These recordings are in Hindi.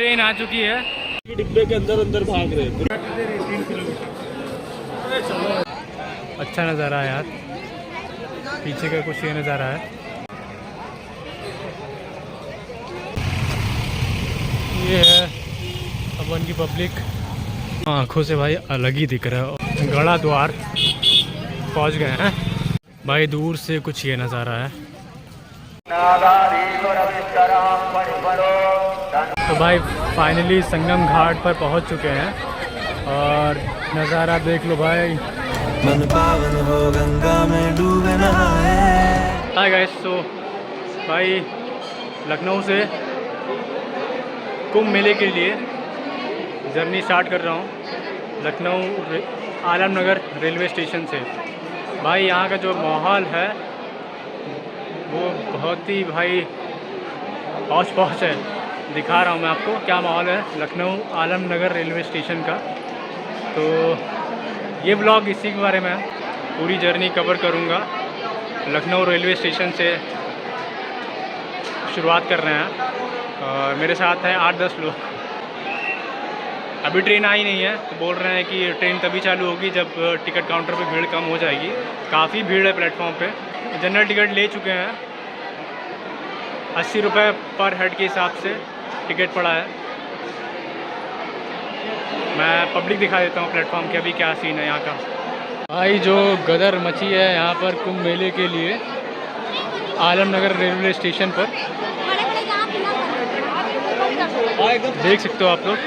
ट्रेन आ चुकी है, डिब्बे के अंदर अंदर भाग रहे हैं। अच्छा नज़ारा है यार, पीछे का कुछ ये नज़ारा है। ये है अपन की पब्लिक, आँखों से भाई अलग ही दिख रहा है। गड़ा द्वार पहुँच गए हैं भाई, दूर से कुछ ये नज़ारा है। तो भाई फाइनली संगम घाट पर पहुंच चुके हैं और नज़ारा देख लो भाई। मन पावन हो गंगा में डूबे नहाए। हाय गाइस, तो भाई लखनऊ से कुंभ मेले के लिए जर्नी स्टार्ट कर रहा हूँ लखनऊ आलमनगर रेलवे स्टेशन से। भाई यहाँ का जो माहौल है वो बहुत ही भाई पहुँच है। दिखा रहा हूँ मैं आपको क्या माहौल है लखनऊ आलमनगर रेलवे स्टेशन का। तो ये ब्लॉग इसी के बारे में है, पूरी जर्नी कवर करूँगा। लखनऊ रेलवे स्टेशन से शुरुआत कर रहे हैं और मेरे साथ हैं 8-10 लोग। अभी ट्रेन आई नहीं है, तो बोल रहे हैं कि ट्रेन तभी चालू होगी जब टिकट काउंटर पे भीड़ कम हो जाएगी। काफ़ी भीड़ है प्लेटफॉर्म पे। जनरल टिकट ले चुके हैं, 80 रुपये पर हेड के हिसाब से टिकट पड़ा है। मैं पब्लिक दिखा देता हूँ प्लेटफॉर्म के अभी क्या सीन है यहाँ का। भाई जो गदर मची है यहाँ पर कुंभ मेले के लिए आलमनगर रेलवे स्टेशन पर, देख सकते हो आप लोग।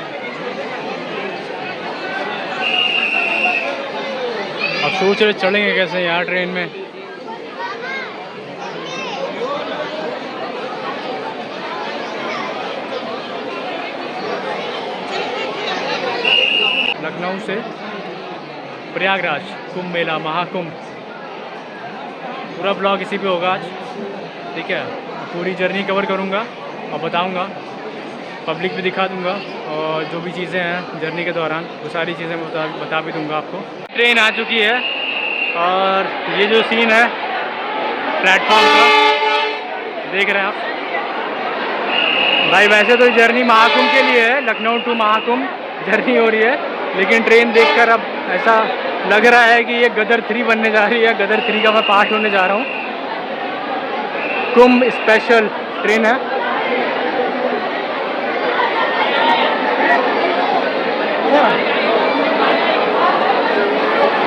अब सोच रहे चढ़ेंगे कैसे यहाँ ट्रेन में। लखनऊ से प्रयागराज कुंभ मेला महाकुंभ, पूरा ब्लॉग इसी पे होगा आज, ठीक है। पूरी जर्नी कवर करूँगा और बताऊँगा, पब्लिक भी दिखा दूँगा और जो भी चीज़ें हैं जर्नी के दौरान वो सारी चीज़ें बता भी दूँगा आपको। ट्रेन आ चुकी है और ये जो सीन है प्लेटफॉर्म का देख रहे हैं आप भाई। वैसे तो जर्नी महाकुंभ के लिए है, लखनऊ टू महाकुंभ जर्नी हो रही है, लेकिन ट्रेन देखकर अब ऐसा लग रहा है कि ये गदर 3 बनने जा रही है। गदर 3 का मैं पार्ट होने जा रहा हूँ। कुंभ स्पेशल ट्रेन है।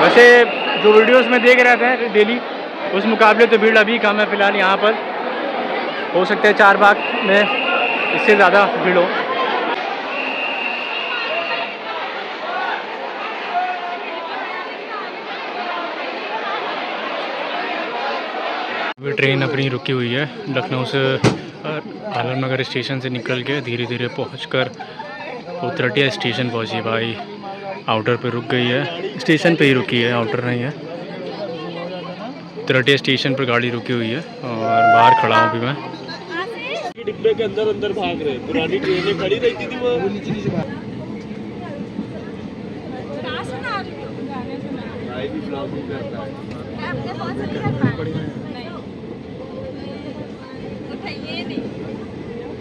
वैसे जो वीडियोस में देख रहे थे डेली, उस मुकाबले तो भीड़ अभी कम है फ़िलहाल यहाँ पर। हो सकता है 4 बाग में इससे ज़्यादा भीड़ हो। ट्रेन अपनी रुकी हुई है लखनऊ से आलमनगर स्टेशन से निकल के धीरे धीरे पहुंचकर उतरटिया स्टेशन पहुंची भाई। आउटर पे रुक गई है, स्टेशन पे ही रुकी है, आउटर नहीं है। उतरटिया स्टेशन पर गाड़ी रुकी हुई है और बाहर खड़ा हूँ अभी मैं। डिब्बे के अंदर अंदर भाग रहे हैं। पुरानी ट्रेनें खड़ी रहती थी वो।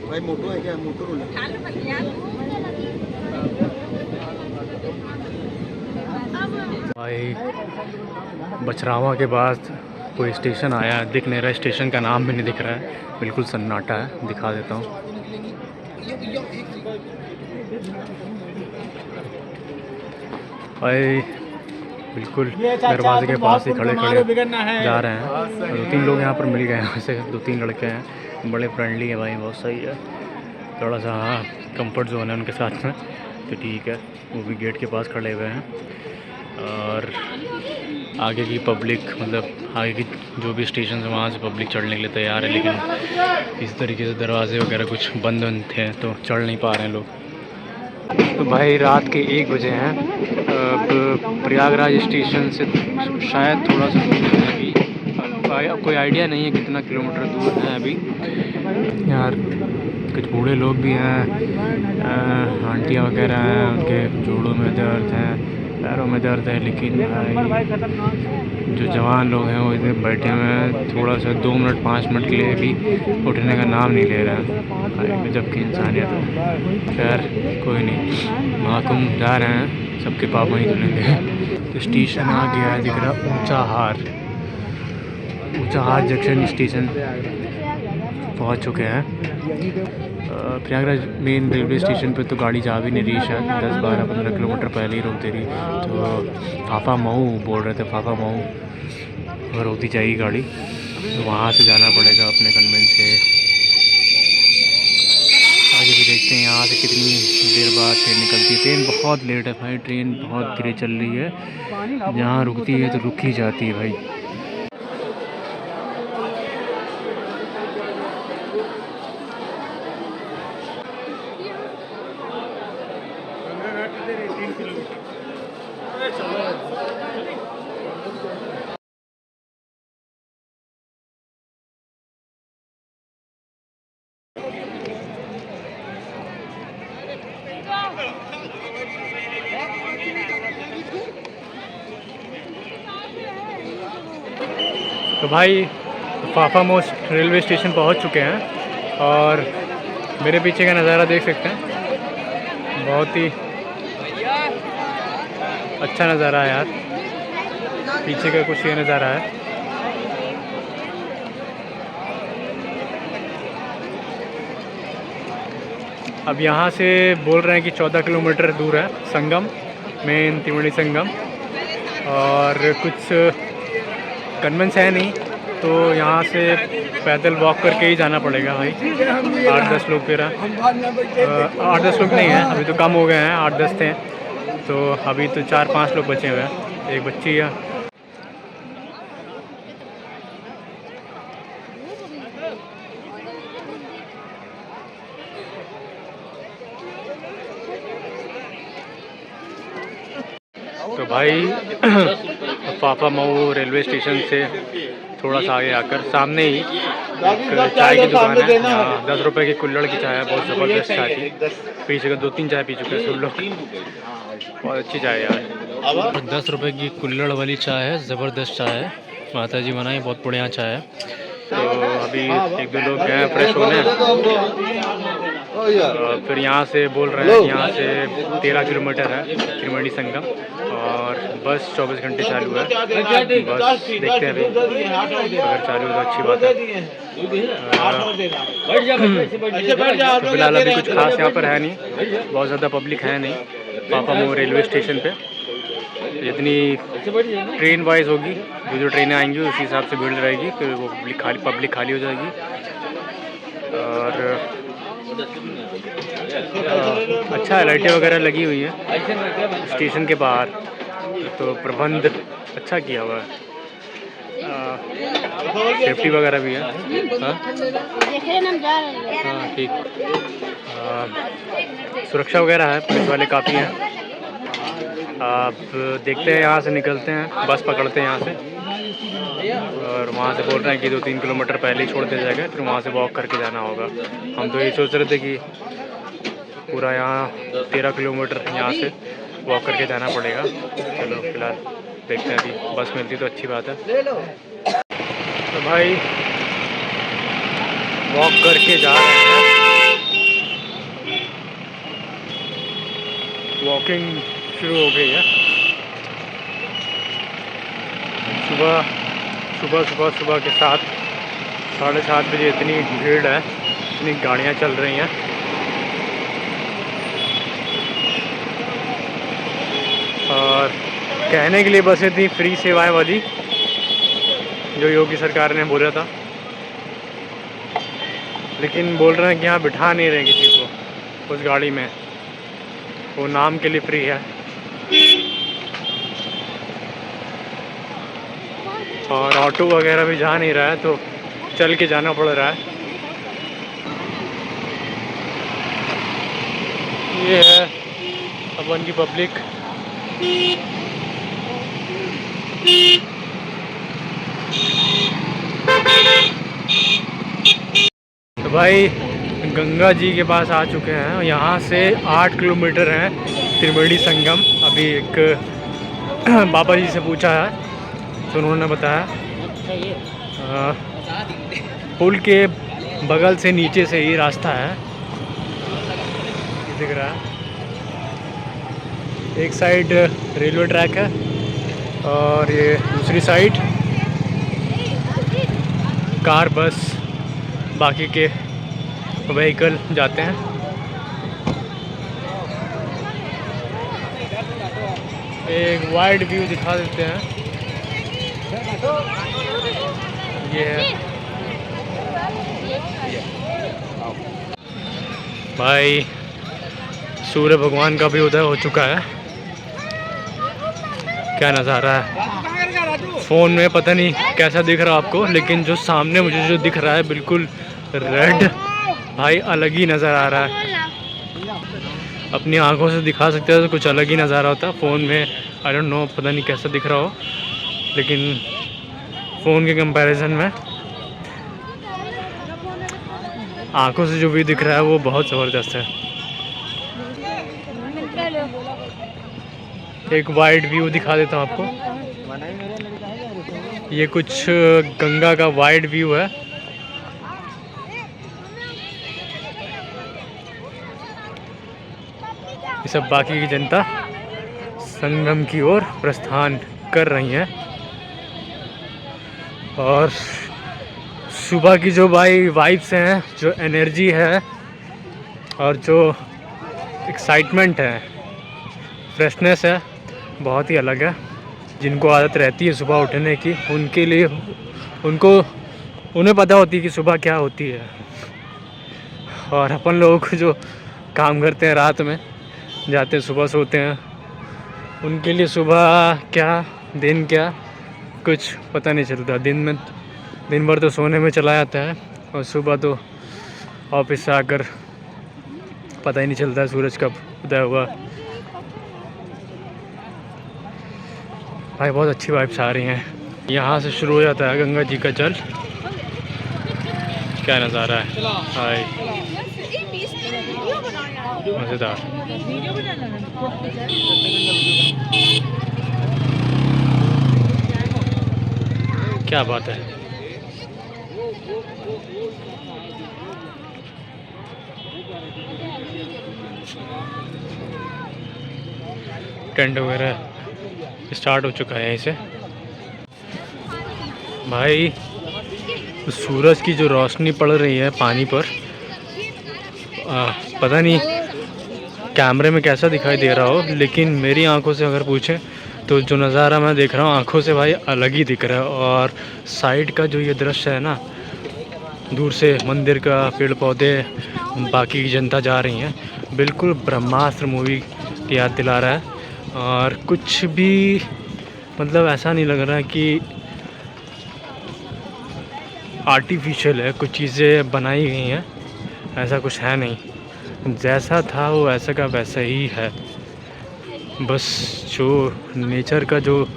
भाई मोटो है क्या? मोटो रोल भाई बछरावा के बाद कोई स्टेशन आया है, दिख नहीं रहा। स्टेशन का नाम भी नहीं दिख रहा है, बिल्कुल सन्नाटा है। दिखा देता हूँ। भाई बिल्कुल दरवाजे के पास ही खड़े जा रहे हैं। 2-3 लोग यहाँ पर मिल गए हैं, वैसे 2-3 लड़के हैं, बड़े फ्रेंडली हैं भाई, बहुत सही है। थोड़ा सा हाँ कंफर्ट जोन है उनके साथ में, तो ठीक है। वो भी गेट के पास खड़े हुए हैं और आगे की पब्लिक, मतलब आगे की जो भी स्टेशन है वहाँ से पब्लिक चढ़ने के लिए तैयार है, लेकिन इस तरीके से दरवाजे वगैरह कुछ बंद थे तो चढ़ नहीं पा रहे हैं लोग। तो भाई रात के 1 बजे हैं। अब प्रयागराज स्टेशन से शायद थोड़ा सा अभी अब कोई आइडिया नहीं है कितना किलोमीटर दूर है अभी। यार कुछ बूढ़े लोग भी हैं, आंटियाँ वगैरह हैं, उनके जोड़ों में दर्द हैं, पैरों में दर्द है, लेकिन भाई जो जवान लोग हैं वो इधर बैठे हुए हैं, थोड़ा सा 2 मिनट 5 मिनट के लिए भी उठने का नाम नहीं ले रहा है। जबकि इंसानियत है। खैर कोई नहीं, महाकुंभ जा रहे हैं, सबके पाप वहीं धुलेंगे। तो स्टेशन आ गया है, दिख रहा ऊंचा हार जंक्शन स्टेशन पहुंच चुके हैं। प्रयागराज मेन रेलवे स्टेशन पे तो गाड़ी जा भी नहीं रही, शायद 10-12-15 किलोमीटर पहले ही रोक दे रही। तो फाफा मऊ बोल रहे थे, फाफा मऊ अगर होती जाएगी गाड़ी तो वहाँ से जाना पड़ेगा अपने कन्वेंस से। आगे भी देखते हैं यहाँ से कितनी देर बाद ट्रेन निकलती है। ट्रेन बहुत लेट है भाई, ट्रेन बहुत धीरे चल रही है, जहाँ रुकती है तो रुक ही जाती है भाई। तो भाई फाफा मऊ रेलवे स्टेशन पहुंच चुके हैं और मेरे पीछे का नज़ारा देख सकते हैं, बहुत ही अच्छा नज़ारा है यार। पीछे का कुछ ये नज़ारा है। अब यहाँ से बोल रहे हैं कि 14 किलोमीटर दूर है संगम, मेन त्रिवेणी संगम, और कुछ कन्वेंस है नहीं, तो यहाँ से पैदल वॉक करके ही जाना पड़ेगा भाई। 8-10 लोग फिर 8-10 लोग नहीं हैं, अभी तो कम हो गए हैं, 8-10 थे, तो अभी तो 4-5 लोग बचे हुए हैं, एक बच्ची है। तो भाई फाफा मऊ रेलवे स्टेशन से थोड़ा सा आगे आकर सामने ही एक चाय की दुकान है। 10 रुपए की कुल्हड़ की चाय है, बहुत ज़बरदस्त चाय थी। पीछे का 2-3 चाय पी चुके हैं सब लोग, बहुत अच्छी चाय है यार। 10 रुपए की कुल्हड़ वाली चाय है, ज़बरदस्त चाय है, माता जी बनाई, बहुत बढ़िया चाय है। तो अभी 1-2 लोग गए फ्रेश होने, फिर यहाँ से बोल रहे हैं यहाँ से 13 किलोमीटर है त्रिवेणी संगम, और बस 24 घंटे चालू है। बस देखते हैं अभी, अगर चालू है तो अच्छी बात है। तो फिलहाल अभी कुछ खास यहाँ पर है नहीं, बहुत ज़्यादा पब्लिक है नहीं फाफा मऊ रेलवे स्टेशन पे। जितनी ट्रेन वाइज होगी, जो ट्रेनें आएंगी उसी हिसाब से भीड़ रहेगी, फिर वो पब्लिक खाली हो जाएगी। और अच्छा है, लाइटें वगैरह लगी हुई हैं स्टेशन के बाहर, तो प्रबंध अच्छा किया हुआ है, सेफ्टी वगैरह भी है। हाँ ठीक, सुरक्षा वगैरह है, पुलिस वाले काफ़ी हैं। आप देखते हैं, यहाँ से निकलते हैं, बस पकड़ते हैं यहाँ से, और वहाँ से बोल रहे हैं कि 2-3 किलोमीटर पहले ही छोड़ दिया जाएगा, फिर वहाँ से वॉक करके जाना होगा। हम तो ये सोच रहे थे कि पूरा यहाँ 13 किलोमीटर यहाँ से वॉक करके जाना पड़ेगा। चलो फिलहाल देखते हैं, अभी बस मिलती तो अच्छी बात है। तो भाई वॉक करके जा रहे हैं, वॉकिंग शुरू हो गई है। सुबह के 7-7:30 बजे इतनी भीड़ है, इतनी गाड़ियाँ चल रही हैं। और कहने के लिए बसें थी फ्री सेवाएं वाली, जो योगी सरकार ने बोला था, लेकिन बोल रहे हैं कि यहाँ बिठा नहीं रहे किसी को उस गाड़ी में, वो नाम के लिए फ्री है। और ऑटो वगैरह भी जा नहीं रहा है, तो चल के जाना पड़ रहा है। ये है अपन की पब्लिक। तो भाई गंगा जी के पास आ चुके हैं, यहाँ से 8 किलोमीटर है त्रिवेणी संगम। अभी एक बाबा जी से पूछा है तो उन्होंने बताया पुल के बगल से नीचे से ही रास्ता है, दिख रहा है। एक साइड रेलवे ट्रैक है और ये दूसरी साइड कार बस बाकी के व्हीकल जाते हैं। एक वाइड व्यू दिखा देते हैं, ये है भाई सूर्य भगवान का भी उदय हो चुका है। क्या नज़ारा है, फ़ोन में पता नहीं कैसा दिख रहा है आपको, लेकिन जो सामने मुझे जो दिख रहा है बिल्कुल रेड भाई, अलग ही नज़र आ रहा है। अपनी आंखों से दिखा सकते हैं तो कुछ अलग ही नज़ारा होता है। फ़ोन में आई डोंट नो, पता नहीं कैसा दिख रहा हो, लेकिन फ़ोन के कंपैरिजन में आंखों से जो भी दिख रहा है वो बहुत ज़बरदस्त है। एक वाइड व्यू दिखा देता हूँ आपको, ये कुछ गंगा का वाइड व्यू है। ये सब बाकी की जनता संगम की ओर प्रस्थान कर रही है और सुबह की जो भाई वाइब्स हैं, जो एनर्जी है और जो एक्साइटमेंट है, फ्रेशनेस है, बहुत ही अलग है। जिनको आदत रहती है सुबह उठने की, उनके लिए उन्हें पता होती है कि सुबह क्या होती है। और अपन लोग जो काम करते हैं, रात में जाते हैं, सुबह सोते हैं, उनके लिए सुबह क्या, दिन क्या, कुछ पता नहीं चलता। दिन भर तो सोने में चला जाता है और सुबह तो ऑफिस से आकर पता ही नहीं चलता सूरज कब उदय हुआ। भाई बहुत अच्छी वाइब्स आ रही हैं। यहाँ से शुरू हो जाता है गंगा जी का जल। क्या नज़ारा है भाई, मज़ेदार। क्या बात है। टेंट वगैरह स्टार्ट हो चुका है यहीं से। भाई सूरज की जो रोशनी पड़ रही है पानी पर, पता नहीं कैमरे में कैसा दिखाई दे रहा हो, लेकिन मेरी आंखों से अगर पूछें तो जो नज़ारा मैं देख रहा हूँ आंखों से भाई अलग ही दिख रहा है। और साइड का जो ये दृश्य है ना, दूर से मंदिर का, पेड़ पौधे, बाकी की जनता जा रही हैं, बिल्कुल ब्रह्मास्त्र मूवी की याद दिला रहा है। और कुछ भी मतलब ऐसा नहीं लग रहा है कि आर्टिफिशियल है, कुछ चीज़ें बनाई गई हैं, ऐसा कुछ है नहीं। जैसा था वो ऐसा का वैसा ही है। बस जो नेचर का जो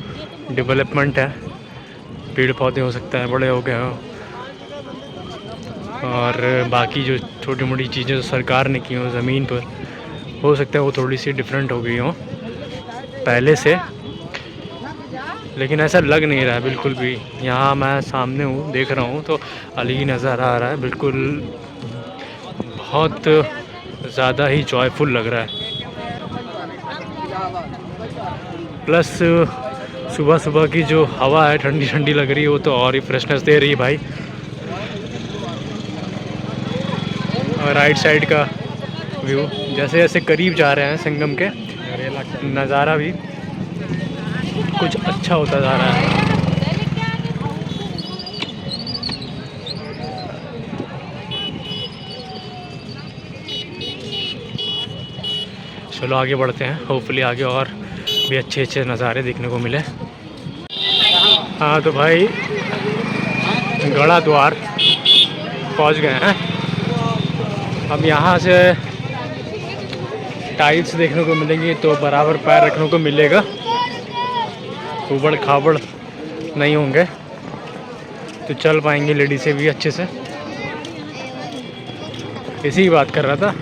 डेवलपमेंट है, पेड़ पौधे हो सकता है बड़े हो गए हो, और बाकी जो छोटी मोटी चीज़ें जो सरकार ने की हों ज़मीन पर, हो सकता है वो थोड़ी सी डिफरेंट हो गई हों पहले से, लेकिन ऐसा लग नहीं रहा है बिल्कुल भी। यहाँ मैं सामने हूँ, देख रहा हूँ तो अलग ही नज़ारा आ रहा है, बिल्कुल बहुत ज़्यादा ही जॉयफुल लग रहा है। प्लस सुबह सुबह की जो हवा है ठंडी ठंडी लग रही है, वो तो और ही फ्रेशनेस दे रही है भाई। और राइट साइड का व्यू, जैसे जैसे करीब जा रहे हैं संगम के, नज़ारा भी कुछ अच्छा होता जा रहा है। चलो आगे बढ़ते हैं, होपफुली आगे और भी अच्छे अच्छे नज़ारे देखने को मिले। हाँ तो भाई गड़ा द्वार पहुँच गए हैं। अब यहाँ से टाइल्स देखने को मिलेंगी तो बराबर पैर रखने को मिलेगा, उबड़ खाबड़ नहीं होंगे तो चल पाएंगे लेडीज़ें भी अच्छे से। इसी की बात कर रहा था,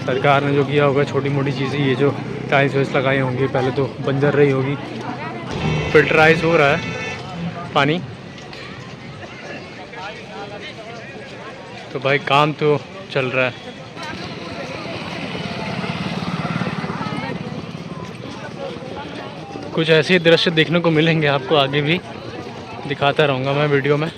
सरकार ने जो किया होगा छोटी मोटी चीज़ें, ये जो टाइल्स वाइल्स लगाई होंगी, पहले तो बंजर रही होगी, फिल्टराइज हो रहा है पानी। तो भाई काम तो चल रहा है। कुछ ऐसे ही दृश्य देखने को मिलेंगे आपको, आगे भी दिखाता रहूँगा मैं वीडियो में।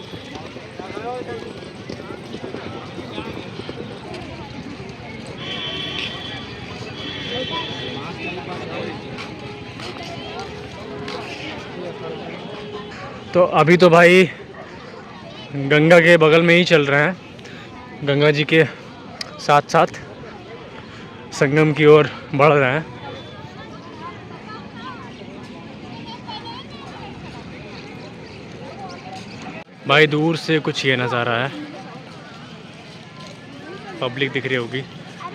तो अभी तो भाई गंगा के बगल में ही चल रहे हैं, गंगा जी के साथ साथ संगम की ओर बढ़ रहे हैं। भाई दूर से कुछ ये नज़ारा है, पब्लिक दिख रही होगी।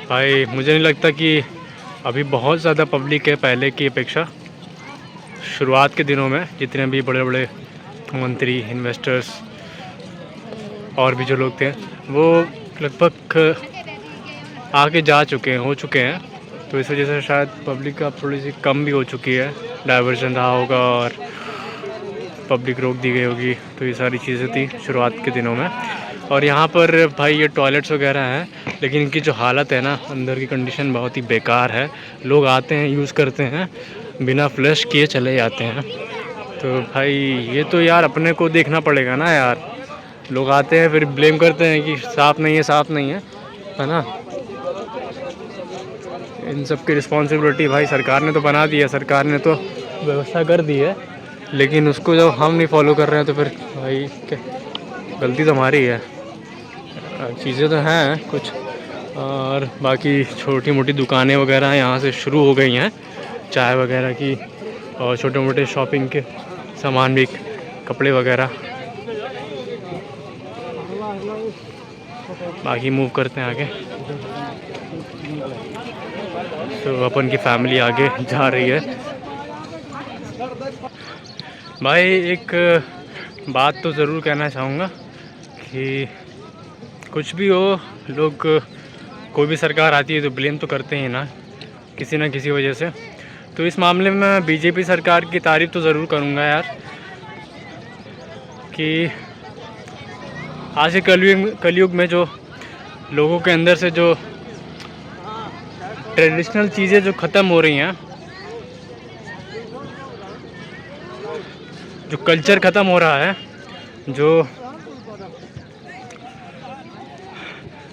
भाई मुझे नहीं लगता कि अभी बहुत ज़्यादा पब्लिक है पहले की अपेक्षा। शुरुआत के दिनों में जितने भी बड़े बड़े मंत्री, इन्वेस्टर्स और भी जो लोग थे वो लगभग आगे जा चुके हैं, हो चुके हैं। तो इस वजह से शायद पब्लिक अब थोड़ी सी कम भी हो चुकी है, डाइवर्जन रहा होगा और पब्लिक रोक दी गई होगी। तो ये सारी चीज़ें थी शुरुआत के दिनों में। और यहाँ पर भाई ये टॉयलेट्स वगैरह हैं, लेकिन इनकी जो हालत है ना, अंदर की कंडीशन बहुत ही बेकार है। लोग आते हैं, यूज़ करते हैं, बिना फ्लश किए चले जाते हैं। तो भाई ये तो यार अपने को देखना पड़ेगा ना यार। लोग आते हैं फिर ब्लेम करते हैं कि साफ़ नहीं है, साफ़ नहीं है ना। इन सब की रिस्पॉन्सिबिलिटी भाई सरकार ने तो बना दी है, सरकार ने तो व्यवस्था कर दी है, लेकिन उसको जब हम नहीं फॉलो कर रहे हैं तो फिर भाई क्या गलती तो हमारी है। चीज़ें तो हैं कुछ, और बाकी छोटी मोटी दुकानें वगैरह यहाँ से शुरू हो गई हैं, चाय वगैरह की, और छोटे मोटे शॉपिंग के सामान भी, कपड़े वगैरह। बाकी मूव करते हैं आगे। तो अपन की फैमिली आगे जा रही है। भाई एक बात तो ज़रूर कहना चाहूँगा कि कुछ भी हो, लोग कोई भी सरकार आती है तो ब्लेम तो करते हैं ना, किसी ना किसी वजह से। तो इस मामले में मैं बीजेपी सरकार की तारीफ़ तो ज़रूर करूँगा यार, कि आज के कलयुग में जो लोगों के अंदर से जो ट्रेडिशनल चीज़ें जो ख़त्म हो रही हैं, जो कल्चर ख़त्म हो रहा है, जो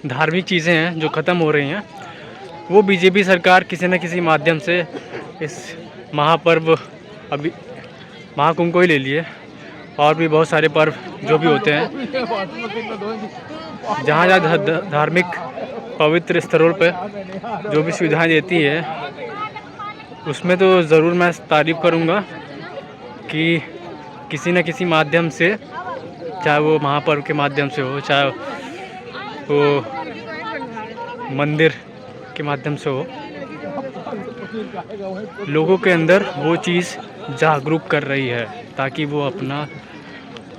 धार्मिक चीज़ें हैं जो ख़त्म हो रही हैं, वो बीजेपी सरकार किसी न किसी माध्यम से इस महापर्व, अभी महाकुंभ को ही ले लिए, और भी बहुत सारे पर्व जो भी होते हैं, जहाँ जहाँ धार्मिक पवित्र स्थलों पर जो भी सुविधाएं देती है, उसमें तो ज़रूर मैं तारीफ़ करूँगा कि किसी न किसी माध्यम से, चाहे वो महापर्व के माध्यम से हो, चाहे वो मंदिर के माध्यम से हो, लोगों के अंदर वो चीज़ जागरूक कर रही है, ताकि वो अपना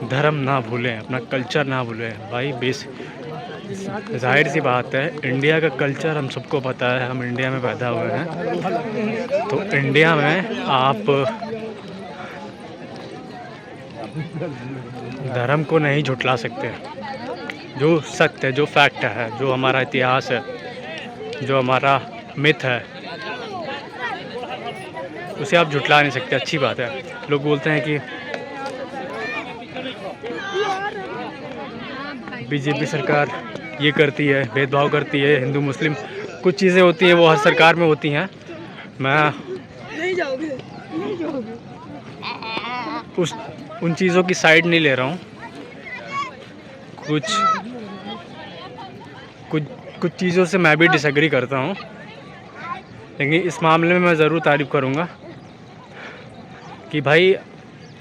धर्म ना भूलें, अपना कल्चर ना भूलें। भाई जाहिर सी बात है, इंडिया का कल्चर हम सबको पता है, हम इंडिया में पैदा हुए हैं। तो इंडिया में आप धर्म को नहीं झुठला सकते। जो सत्य है, जो फैक्ट है, जो हमारा इतिहास है, जो हमारा मिथ है, उसे आप झुठला नहीं सकते। अच्छी बात है। लोग बोलते हैं कि बीजेपी सरकार ये करती है, भेदभाव करती है, हिंदू मुस्लिम, कुछ चीज़ें होती हैं वो हर सरकार में होती हैं। मैं उन चीज़ों की साइड नहीं ले रहा हूँ। कुछ चीज़ों से मैं भी डिसएग्री करता हूँ, लेकिन इस मामले में मैं ज़रूर तारीफ़ करूँगा कि भाई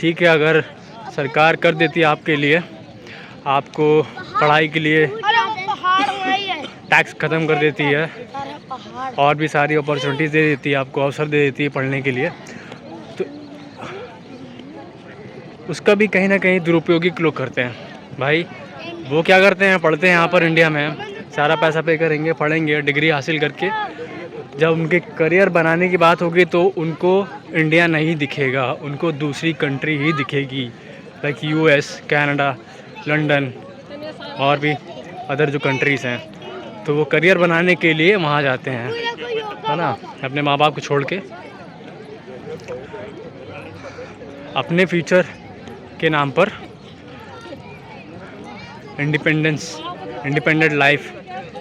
ठीक है, अगर सरकार कर देती है आपके लिए, आपको पढ़ाई के लिए टैक्स ख़त्म कर देती है, और भी सारी अपॉर्चुनिटीज़ दे देती है, आपको अवसर दे देती है पढ़ने के लिए, तो उसका भी कहीं ना कहीं दुरुपयोगी लोग करते हैं। भाई वो क्या करते हैं, पढ़ते हैं यहाँ पर इंडिया में, सारा पैसा पे करेंगे, पढ़ेंगे, डिग्री हासिल करके जब उनके करियर बनाने की बात होगी तो उनको इंडिया नहीं दिखेगा, उनको दूसरी कंट्री ही दिखेगी, लाइक यूएस, कनाडा, लंदन और भी अदर जो कंट्रीज़ हैं। तो वो करियर बनाने के लिए वहाँ जाते हैं, है ना, अपने माँ बाप को छोड़ के, अपने फ्यूचर के नाम पर इंडिपेंडेंट लाइफ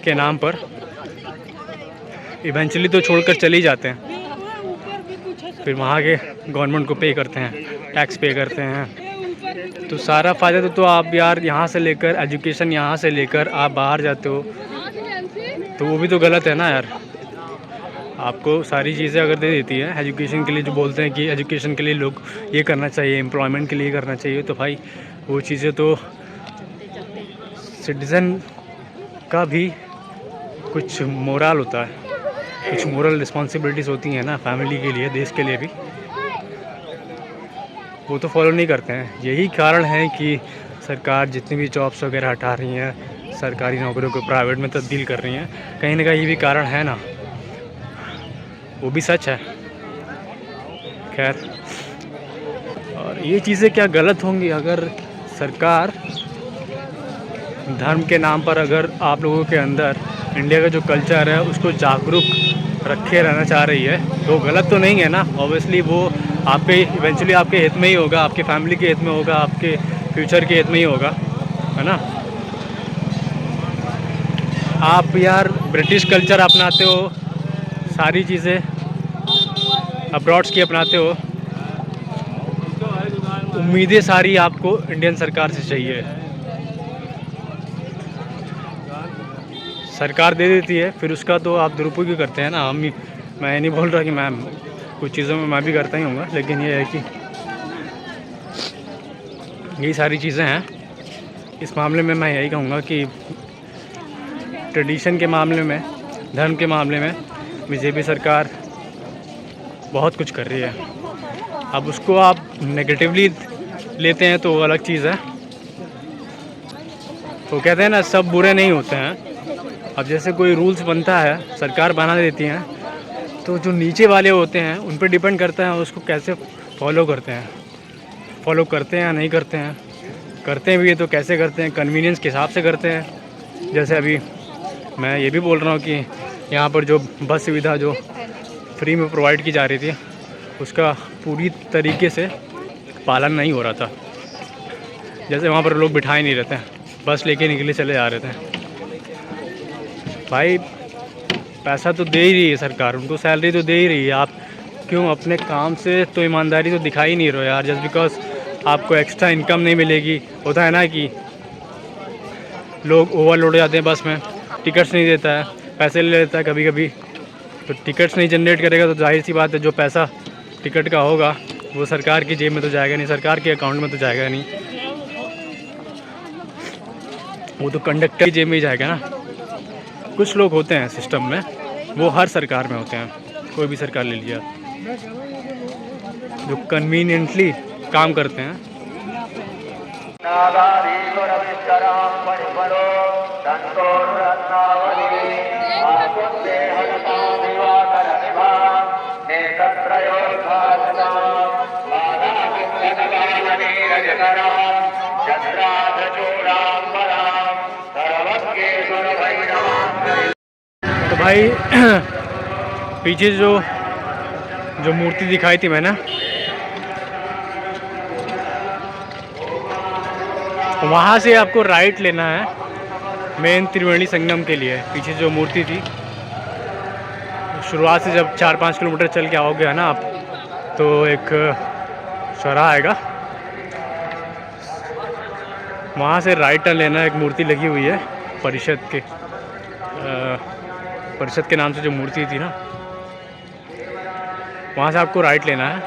के नाम पर इवेंचुअली तो छोड़कर चले ही जाते हैं। फिर वहाँ के गवर्नमेंट को पे करते हैं, टैक्स पे करते हैं। तो सारा फ़ायदा तो आप यार यहाँ से लेकर एजुकेशन यहाँ से लेकर आप बाहर जाते हो, तो वो भी तो गलत है ना यार। आपको सारी चीज़ें अगर दे देती है एजुकेशन के लिए, जो बोलते हैं कि एजुकेशन के लिए लोग ये करना चाहिए, एम्प्लॉयमेंट के लिए करना चाहिए, तो भाई वो चीज़ें तो सिटीज़न का भी कुछ मोरल होता है, कुछ मोरल रिस्पॉन्सिबिलिटीज़ होती हैं ना फैमिली के लिए, देश के लिए भी, वो तो फॉलो नहीं करते हैं। यही कारण है कि सरकार जितनी भी जॉब्स वगैरह हटा रही हैं, सरकारी नौकरियों को प्राइवेट में तब्दील कर रही हैं, कहीं ना कहीं ये भी कारण है ना, वो भी सच है। खैर, और ये चीज़ें क्या गलत होंगी अगर सरकार धर्म के नाम पर अगर आप लोगों के अंदर इंडिया का जो कल्चर है उसको जागरूक रखे रहना चाह रही है, तो गलत तो नहीं है ना। ऑब्वियसली वो आपके इवेंचुअली आपके हित में ही होगा, आपके फैमिली के हित में होगा, आपके फ्यूचर के हित में ही होगा, है ना। आप यार ब्रिटिश कल्चर अपनाते हो, सारी चीज़ें अब्रॉड्स की अपनाते हो, उम्मीदें सारी आपको इंडियन सरकार से चाहिए। सरकार दे देती है, फिर उसका तो आप दुरुपयोग ही करते हैं ना। मैं नहीं बोल रहा कि मैं कुछ चीज़ों में मैं भी करता ही हूँगा, लेकिन ये है कि यही सारी चीज़ें हैं। इस मामले में मैं यही कहूँगा कि ट्रेडिशन के मामले में, धर्म के मामले में बीजेपी सरकार बहुत कुछ कर रही है। अब उसको आप नेगेटिवली लेते हैं तो अलग चीज़ है। वो कहते हैं ना, सब बुरे नहीं होते हैं। अब जैसे कोई रूल्स बनता है, सरकार बना देती हैं, तो जो नीचे वाले होते हैं उन पर डिपेंड करता है उसको कैसे फॉलो करते हैं, फॉलो करते हैं या नहीं करते हैं। करते भी हैं तो कैसे करते हैं, कन्वीनियंस के हिसाब से करते हैं। जैसे अभी मैं ये भी बोल रहा हूँ कि यहाँ पर जो बस सुविधा जो फ्री में प्रोवाइड की जा रही थी, उसका पूरी तरीके से पालन नहीं हो रहा था। जैसे वहाँ पर लोग बिठाए नहीं रहते हैं, बस लेके निकले चले जा रहे थे। भाई पैसा तो दे ही रही है सरकार, उनको सैलरी तो दे ही रही है, आप क्यों अपने काम से तो ईमानदारी तो दिखा ही नहीं रहे हो यार। जस्ट बिकॉज आपको एक्स्ट्रा इनकम नहीं मिलेगी। होता है ना कि लोग ओवरलोड हो जाते हैं बस में, टिकट्स नहीं देता है, पैसे ले लेता है कभी कभी, तो टिकट्स नहीं जनरेट करेगा तो जाहिर सी बात है जो पैसा टिकट का होगा वो सरकार की जेब में तो जाएगा नहीं, सरकार के अकाउंट में तो जाएगा नहीं, वो तो कंडक्टर की जेब में ही जाएगा ना। कुछ लोग होते हैं सिस्टम में, वो हर सरकार में होते हैं, कोई भी सरकार ले लीजिए आप, जो कन्वीनियंटली काम करते हैं। तो भाई पीछे जो मूर्ति दिखाई थी मैंने, वहाँ से आपको राइट लेना है मेन त्रिवेणी संगम के लिए। पीछे जो मूर्ति थी, शुरुआत से जब 4-5 किलोमीटर चल के आओगे है ना आप, तो एक चौराहा आएगा, वहाँ से राइट टर्न लेना है। एक मूर्ति लगी हुई है परिषद के नाम से जो मूर्ति थी ना, वहाँ से आपको राइट लेना है।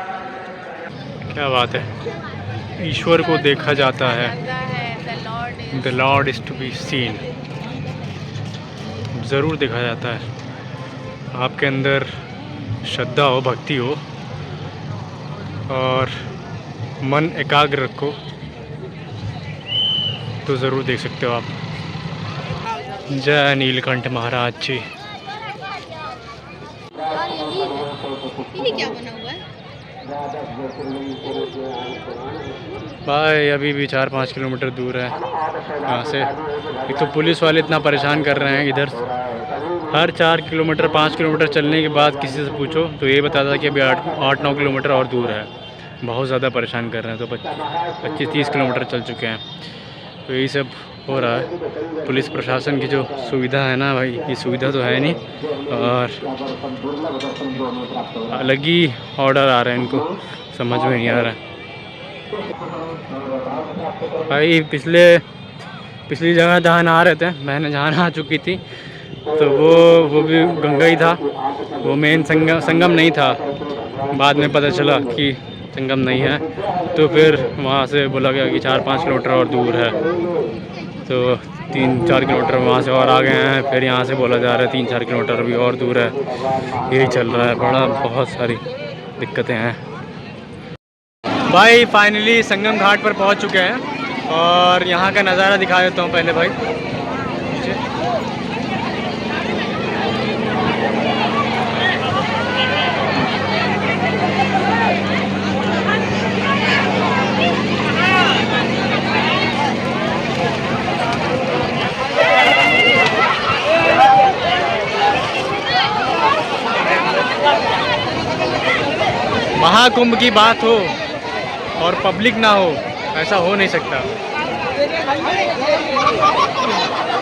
क्या बात है, ईश्वर को देखा जाता है, the lord is to be seen, ज़रूर देखा जाता है। आपके अंदर श्रद्धा हो, भक्ति हो और मन एकाग्र रखो तो ज़रूर देख सकते हो आप। जय नीलकंठ महाराज जी। ये क्या बना हुआ है? भाई अभी भी 4-5 किलोमीटर दूर है यहाँ से। एक तो पुलिस वाले इतना परेशान कर रहे हैं इधर, हर 4 किलोमीटर 5 किलोमीटर चलने के बाद किसी से पूछो तो ये बताता है कि अभी 8-9 किलोमीटर और दूर है। बहुत ज़्यादा परेशान कर रहे हैं। तो 25-30 किलोमीटर चल चुके हैं। तो यही सब हो रहा है। पुलिस प्रशासन की जो सुविधा है ना भाई, ये सुविधा तो है नहीं, और अलग ही ऑर्डर आ रहे हैं, इनको समझ में नहीं आ रहा है भाई। पिछली जगह जहाँ नहा रहे थे, मैंने जहाँ नहा चुकी थी, तो वो भी गंगा ही था। वो मेन संगम नहीं था। बाद में पता चला कि संगम नहीं है, तो फिर वहाँ से बोला गया कि 4-5 किलोमीटर और दूर है। तो 3-4 किलोमीटर वहाँ से और आ गए हैं। फिर यहाँ से बोला जा रहा है 3-4 किलोमीटर भी और दूर है। यही चल रहा है, बहुत सारी दिक्कतें हैं भाई। फाइनली संगम घाट पर पहुँच चुके हैं और यहाँ का नज़ारा दिखा देता हूँ पहले भाई। महाकुंभ की बात हो और पब्लिक ना हो, ऐसा हो नहीं सकता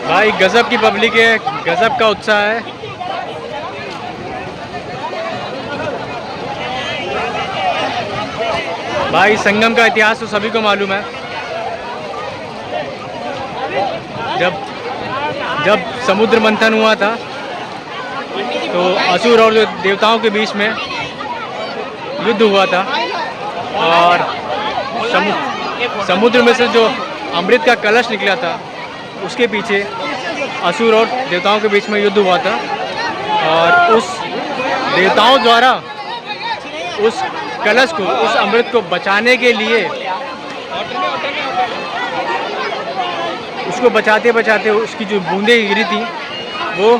भाई। गजब की पब्लिक है, गजब का उत्साह है। भाई संगम का इतिहास तो सभी को मालूम है। जब समुद्र मंथन हुआ था तो असुर और देवताओं के बीच में युद्ध हुआ था, और समुद्र में से जो अमृत का कलश निकला था, उसके पीछे असुर और देवताओं के बीच में युद्ध हुआ था। और उस देवताओं द्वारा उस कलश को, उस अमृत को बचाने के लिए, उसको बचाते बचाते उसकी जो बूंदें गिरी थी, वो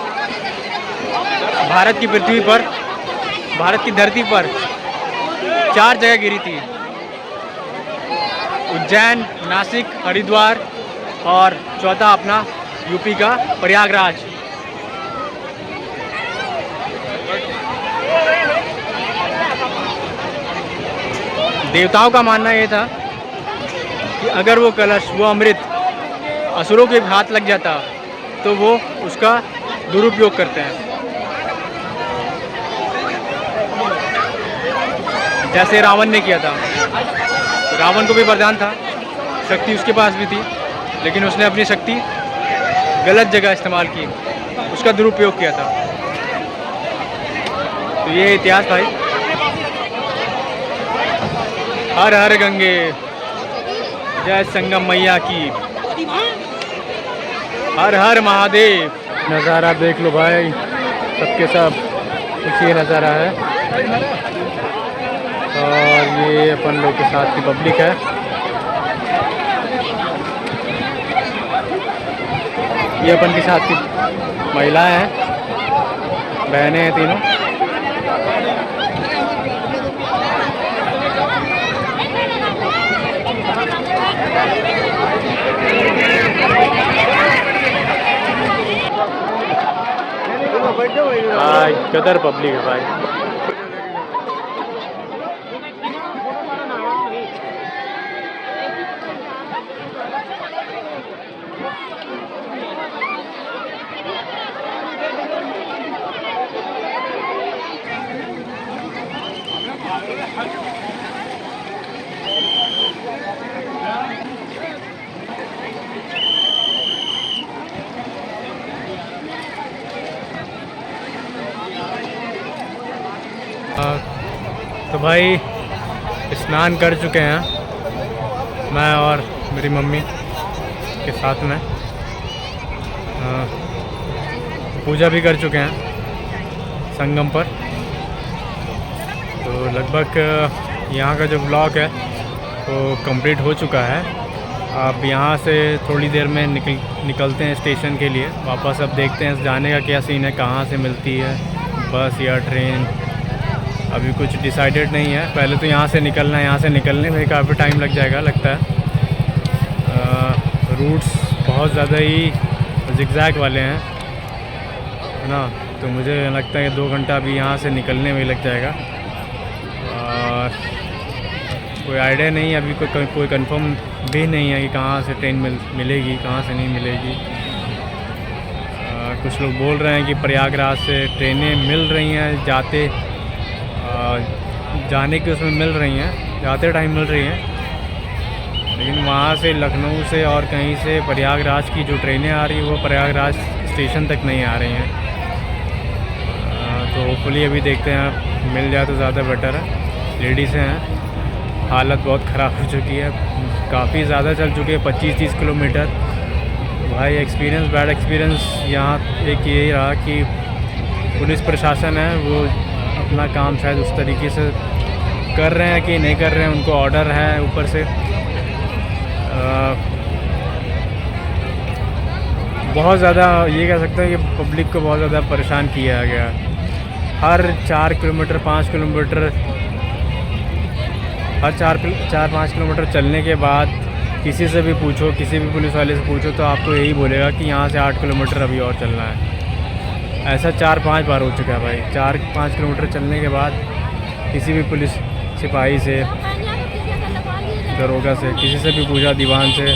भारत की पृथ्वी पर, भारत की धरती पर 4 जगह गिरी थी। उज्जैन, नासिक, हरिद्वार और चौथा अपना यूपी का प्रयागराज। देवताओं का मानना ये था कि अगर वो कलश, वो अमृत असुरों के हाथ लग जाता तो वो उसका दुरुपयोग करते हैं। जैसे रावण ने किया था। रावण को भी वरदान था, शक्ति उसके पास भी थी, लेकिन उसने अपनी शक्ति गलत जगह इस्तेमाल की, उसका दुरुपयोग किया था। तो ये इतिहास भाई। हर हर गंगे, जय संगम मैया की, हर हर महादेव। नज़ारा देख लो भाई, सबके सब कुछ ये नज़ारा है। और ये अपन लोग के साथ की पब्लिक है। ये अपन के साथ की महिलाएं हैं, बहनें हैं तीनों। कदर पब्लिक है भाई। तो भाई स्नान कर चुके हैं मैं और मेरी मम्मी के साथ में। पूजा भी कर चुके हैं संगम पर। तो लगभग यहाँ का जो ब्लॉग है वो कंप्लीट हो चुका है। अब यहाँ से थोड़ी देर में निकलते हैं स्टेशन के लिए वापस। अब देखते हैं जाने का क्या सीन है, कहाँ से मिलती है बस या ट्रेन। अभी कुछ डिसाइडेड नहीं है। पहले तो यहाँ से निकलना है, यहाँ से निकलने में काफ़ी टाइम लग जाएगा लगता है। रूट्स बहुत ज़्यादा ही जिगजैग वाले हैं, है ना, तो मुझे लगता है कि 2 घंटा अभी यहाँ से निकलने में लग जाएगा। और कोई आइडिया नहीं अभी, कोई कंफर्म भी नहीं है कि कहाँ से ट्रेन मिलेगी, कहाँ से नहीं मिलेगी। कुछ लोग बोल रहे हैं कि प्रयागराज से ट्रेनें मिल रही हैं, जाने के उसमें मिल रही हैं, जाते टाइम मिल रही हैं, लेकिन वहाँ से लखनऊ से और कहीं से प्रयागराज की जो ट्रेनें आ रही हैं वो प्रयागराज स्टेशन तक नहीं आ रही हैं। तो होपफुली अभी देखते हैं, मिल जाए तो ज़्यादा बेटर है। लेडीज़ हैं, हालत बहुत ख़राब हो चुकी है, काफ़ी ज़्यादा चल चुकी है, 25-30 किलोमीटर। भाई एक्सपीरियंस, बैड एक्सपीरियंस यहाँ एक ये रहा कि पुलिस प्रशासन है वो अपना काम शायद उस तरीके से कर रहे हैं कि नहीं कर रहे हैं, उनको ऑर्डर है ऊपर से। बहुत ज़्यादा ये कह सकते हैं कि पब्लिक को बहुत ज़्यादा परेशान किया गया। हर 4 किलोमीटर 5 किलोमीटर, हर 4-5 किलोमीटर चलने के बाद किसी से भी पूछो, किसी भी पुलिस वाले से पूछो तो आपको यही बोलेगा कि यहाँ से 8 किलोमीटर अभी और चलना है। ऐसा 4-5 बार हो चुका है भाई। 4-5 किलोमीटर चलने के बाद किसी भी पुलिस सिपाही से, दरोगा से, किसी से भी पूछा, दीवान से,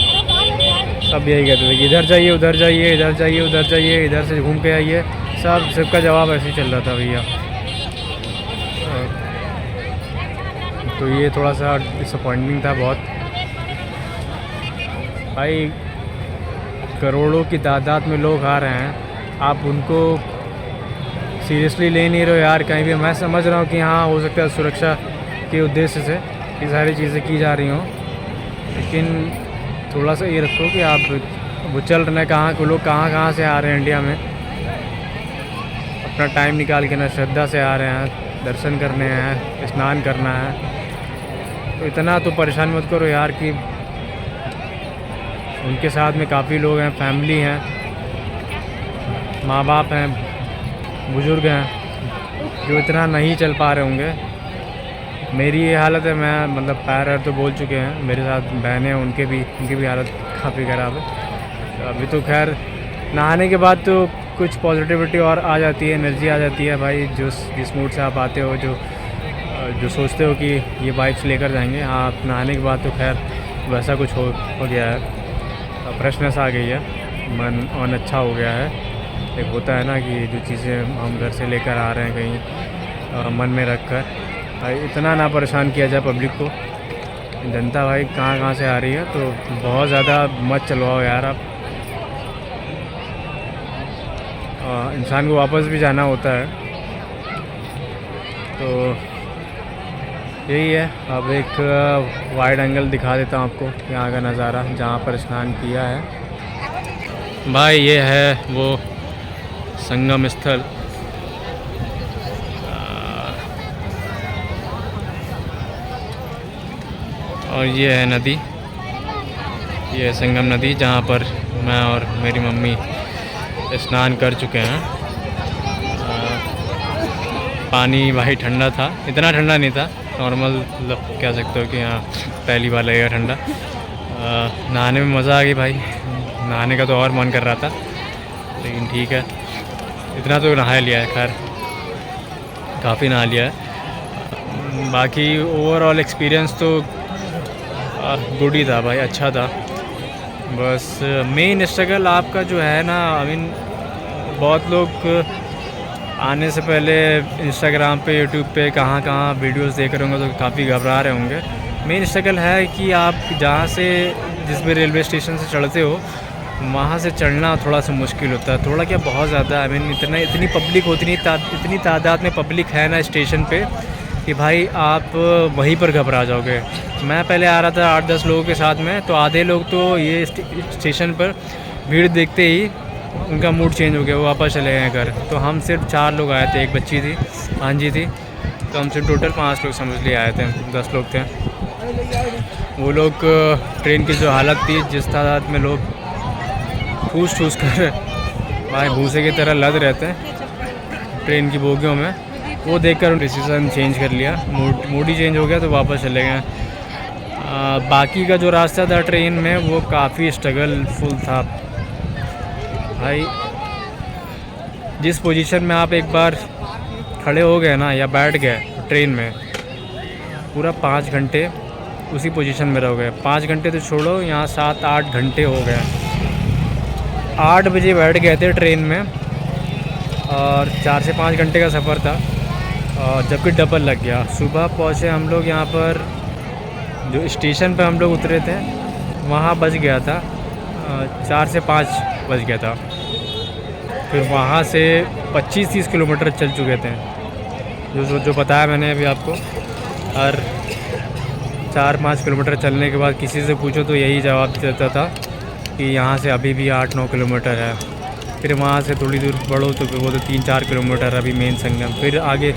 सब यही कहते थे कि इधर जाइए, उधर जाइए, इधर जाइए, उधर जाइए, इधर से घूम के आइए। सबका जवाब ऐसे ही चल रहा था भैया। तो ये थोड़ा सा डिसअपॉइंटिंग था बहुत भाई। करोड़ों की तादाद में लोग आ रहे हैं, आप उनको सीरियसली ले नहीं रहे हो यार कहीं भी। मैं समझ रहा हूँ कि हाँ हो सकता है सुरक्षा के उद्देश्य से ये सारी चीज़ें की जा रही हों, लेकिन थोड़ा सा ये रखो कि आप वो चल रहे हैं, कहाँ के लोग कहाँ से आ रहे हैं इंडिया में, अपना टाइम निकाल के ना श्रद्धा से आ रहे हैं, दर्शन करने हैं, स्नान करना है। तो इतना तो परेशान मत करो यार कि उनके साथ में काफ़ी लोग हैं, फैमिली हैं, माँ बाप हैं, बुज़ुर्ग हैं जो इतना नहीं चल पा रहे होंगे। मेरी ये हालत है, मैं मतलब पैर तो बोल चुके हैं, मेरे साथ बहनें हैं, उनकी भी हालत काफ़ी ख़राब है। अभी तो खैर नहाने के बाद तो कुछ पॉजिटिविटी और आ जाती है, एनर्जी आ जाती है भाई। जिस मूड से आप आते हो, जो सोचते हो कि ये वाइब्स लेकर जाएंगे, आप नहाने के बाद तो खैर वैसा कुछ हो गया है, फ्रेशनेस आ गई है, मन अच्छा हो गया है। एक होता है ना कि जो चीज़ें हम घर से लेकर आ रहे हैं कहीं मन में रख कर, भाई इतना ना परेशान किया जाए पब्लिक को। जनता भाई कहाँ से आ रही है, तो बहुत ज़्यादा मत चलवाओ यार आप। इंसान को वापस भी जाना होता है, तो यही है। अब एक वाइड एंगल दिखा देता हूँ आपको यहाँ का नज़ारा जहाँ पर स्नान किया है भाई। ये है वो संगम स्थल। और ये है नदी, ये है संगम नदी जहाँ पर मैं और मेरी मम्मी स्नान कर चुके हैं। पानी भाई ठंडा था, इतना ठंडा नहीं था, नॉर्मल मतलब कह सकते हो कि हाँ पहली बार लगेगा ठंडा। नहाने में मज़ा आ गई भाई, नहाने का तो और मन कर रहा था, लेकिन ठीक है इतना तो नहा लिया है, खैर काफ़ी नहा लिया है। बाकी ओवरऑल एक्सपीरियंस तो गुड ही था भाई, अच्छा था। बस मेन स्ट्रगल आपका जो है ना, आई मीन बहुत लोग आने से पहले इंस्टाग्राम पे, यूट्यूब पे कहाँ वीडियोस देख रहे होंगे तो काफ़ी घबरा रहे होंगे। मेन स्ट्रगल है कि आप जहाँ से जिस भी रेलवे स्टेशन से चढ़ते हो वहाँ से चढ़ना थोड़ा सा मुश्किल होता है, थोड़ा क्या बहुत ज़्यादा। आई मीन इतनी पब्लिक होती, इतनी तादाद में पब्लिक है ना स्टेशन पे कि भाई आप वहीं पर घबरा जाओगे। मैं पहले आ रहा था 8-10 लोगों के साथ में, तो आधे लोग तो ये स्टेशन पर भीड़ देखते ही उनका मूड चेंज हो गया, वो वापस चले गए घर। तो हम सिर्फ 4 लोग आए थे, एक बच्ची थी, भांजी थी, तो हम सिर्फ टोटल 5 लोग समझ लिए आए थे, 10 लोग थे। वो लोग ट्रेन की जो हालत थी, जिस तादाद में लोग ठूस कर भाई भूसे की तरह लद रहते हैं ट्रेन की बोगियों में, वो देखकर डिसीज़न चेंज कर लिया, मूड ही चेंज हो गया तो वापस चले गए। बाकी का जो रास्ता था ट्रेन में वो काफ़ी स्ट्रगलफुल था भाई। जिस पोजीशन में आप एक बार खड़े हो गए ना या बैठ गए ट्रेन में, पूरा 5 घंटे उसी पोजीशन में रह गए। 5 घंटे तो छोड़ो, यहाँ 7-8 घंटे हो गए। 8 बजे बैठ गए थे ट्रेन में और 4 से 5 घंटे का सफ़र था, और जबकि डबल लग गया। सुबह पहुँचे हम लोग यहाँ पर, जो स्टेशन पर हम लोग उतरे थे वहाँ बज गया था 4 से 5 बज गया था। फिर वहाँ से 25-30 किलोमीटर चल चुके थे, जो बताया मैंने अभी आपको। और 4-5 किलोमीटर चलने के बाद किसी से पूछो तो यही जवाब देता था कि यहाँ से अभी भी 8-9 किलोमीटर है। फिर वहाँ से थोड़ी दूर बढ़ो तो फिर वो तो 3-4 किलोमीटर अभी मेन संगम। फिर आगे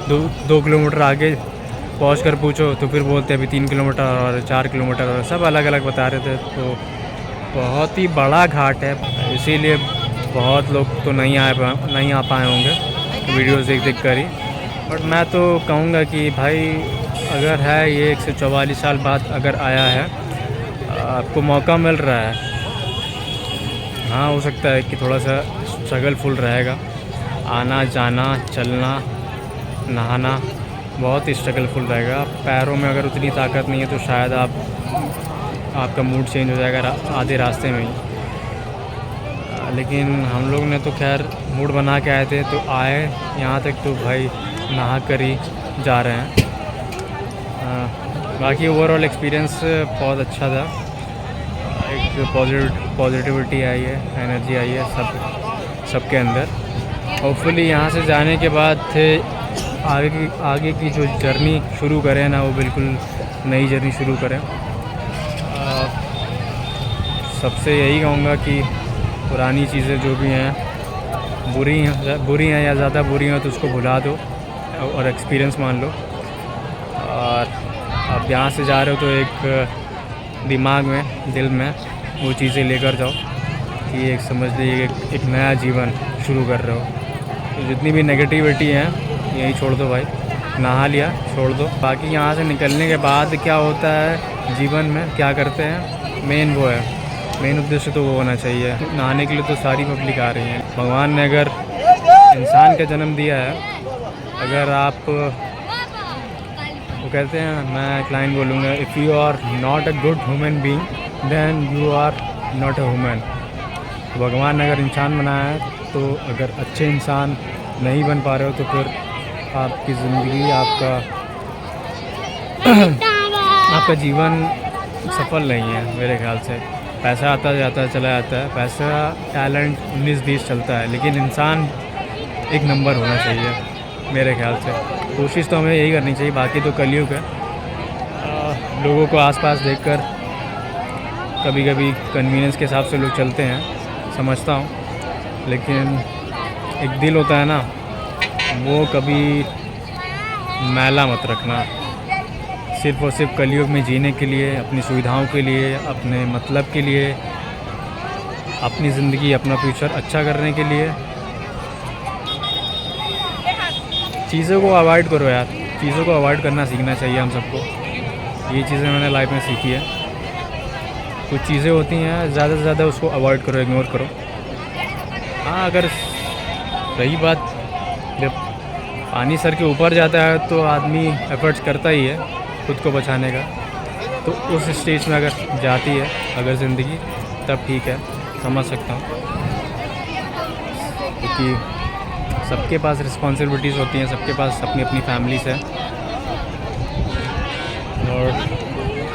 2 किलोमीटर आगे पहुँच कर पूछो तो फिर बोलते हैं अभी 3 किलोमीटर और 4 किलोमीटर, और सब अलग अलग बता रहे थे। तो बहुत ही बड़ा घाट है, इसीलिए बहुत लोग तो नहीं आ पाए होंगे वीडियोस देख कर ही। बट मैं तो कहूँगा कि भाई अगर है ये 144 साल बाद अगर आया है, आपको मौका मिल रहा है, हाँ हो सकता है कि थोड़ा सा स्ट्रगलफुल रहेगा, आना जाना चलना नहाना बहुत ही स्ट्रगलफुल रहेगा। पैरों में अगर उतनी ताकत नहीं है तो शायद आपका मूड चेंज हो जाएगा आधे रास्ते में ही। लेकिन हम लोग ने तो खैर मूड बना के आए थे, तो आए यहाँ तक तो भाई नहा कर ही जा रहे हैं। बाकी ओवरऑल एक्सपीरियंस बहुत अच्छा था, एक पॉजिटिविटी आई है, एनर्जी आई है सबके अंदर। होपफुली यहाँ से जाने के बाद आगे की जो जर्नी शुरू करें ना, वो बिल्कुल नई जर्नी शुरू करें। सबसे यही कहूँगा कि पुरानी चीज़ें जो भी हैं बुरी हैं या ज़्यादा बुरी हैं तो उसको भुला दो और एक्सपीरियंस मान लो। और अब यहाँ से जा रहे हो तो एक दिमाग में, दिल में वो चीज़ें लेकर जाओ कि एक समझ लीजिए एक नया जीवन शुरू कर रहे हो। तो जितनी भी नेगेटिविटी है यही छोड़ दो भाई, नहा लिया छोड़ दो। बाकी यहाँ से निकलने के बाद क्या होता है जीवन में, क्या करते हैं, मेन उद्देश्य तो वो होना चाहिए। नहाने के लिए तो सारी पब्लिक आ रही है। भगवान ने अगर इंसान का जन्म दिया है, अगर आप वो कहते हैं, मैं एक लाइन बोलूँगा, if you are not a good human being then you are not a human. भगवान ने अगर इंसान बनाया है तो अगर अच्छे इंसान नहीं बन पा रहे हो तो फिर आपकी ज़िंदगी, आपका जीवन सफल नहीं है मेरे ख्याल से। पैसा आता जाता है, चला जाता है, पैसा टैलेंट 19-20 चलता है, लेकिन इंसान एक नंबर होना चाहिए मेरे ख्याल से। कोशिश तो हमें यही करनी चाहिए। बाकी तो कलयुग है, लोगों को आसपास देखकर कभी कभी कन्वीनियंस के हिसाब से लोग चलते हैं, समझता हूँ, लेकिन एक दिल होता है ना, वो कभी मैला मत रखना। सिर्फ़ और सिर्फ कलयुग में जीने के लिए, अपनी सुविधाओं के लिए, अपने मतलब के लिए, अपनी ज़िंदगी, अपना फ्यूचर अच्छा करने के लिए चीज़ों को अवॉइड करो यार। चीज़ों को अवॉइड करना सीखना चाहिए हम सबको। ये चीज़ें मैंने लाइफ में सीखी है। कुछ चीज़ें होती हैं, ज़्यादा से ज़्यादा उसको अवॉइड करो, इग्नोर करो। हाँ, अगर रही बात जब पानी सर के ऊपर जाता है तो आदमी एफर्ट्स करता ही है खुद को बचाने का। तो उस स्टेज में अगर जाती है अगर ज़िंदगी, तब ठीक है, समझ सकता हूँ, क्योंकि सबके पास रिस्पॉन्सिबिलिटीज़ होती हैं, सबके पास अपनी अपनी फैमिलीज़ है। और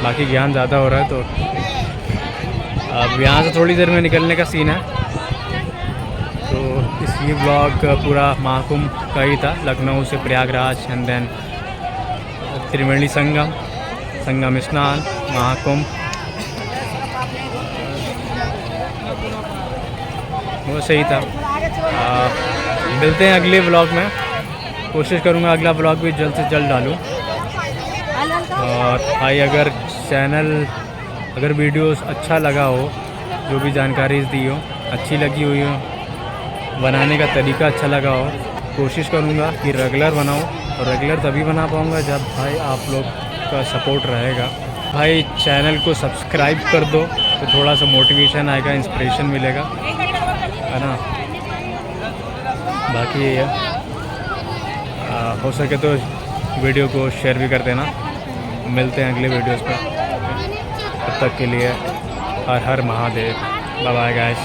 बाकी ज्ञान ज़्यादा हो रहा है, तो अब यहाँ से थोड़ी देर में निकलने का सीन है। तो ये ब्लॉग पूरा महाकुंभ का ही था, लखनऊ से प्रयागराज एंड देन त्रिवेणी संगम स्नान, महाकुंभ, वो सही था। मिलते हैं अगले ब्लॉग में। कोशिश करूँगा अगला ब्लॉग भी जल्द से जल्द डालूँ। और भाई अगर अगर वीडियोस अच्छा लगा हो, जो भी जानकारी दी हो अच्छी लगी हुई हो, बनाने का तरीका अच्छा लगा हो, कोशिश करूँगा कि रेगुलर बनाऊँ, और रेगुलर तभी बना पाऊँगा जब भाई आप लोग का सपोर्ट रहेगा। भाई चैनल को सब्सक्राइब कर दो तो थोड़ा सा मोटिवेशन आएगा, इंस्पिरेशन मिलेगा, है ना। बाकी ये हो सके तो वीडियो को शेयर भी कर देना। मिलते हैं अगले वीडियोस पर, तब तक के लिए हर हर महादेव। Bye bye guys.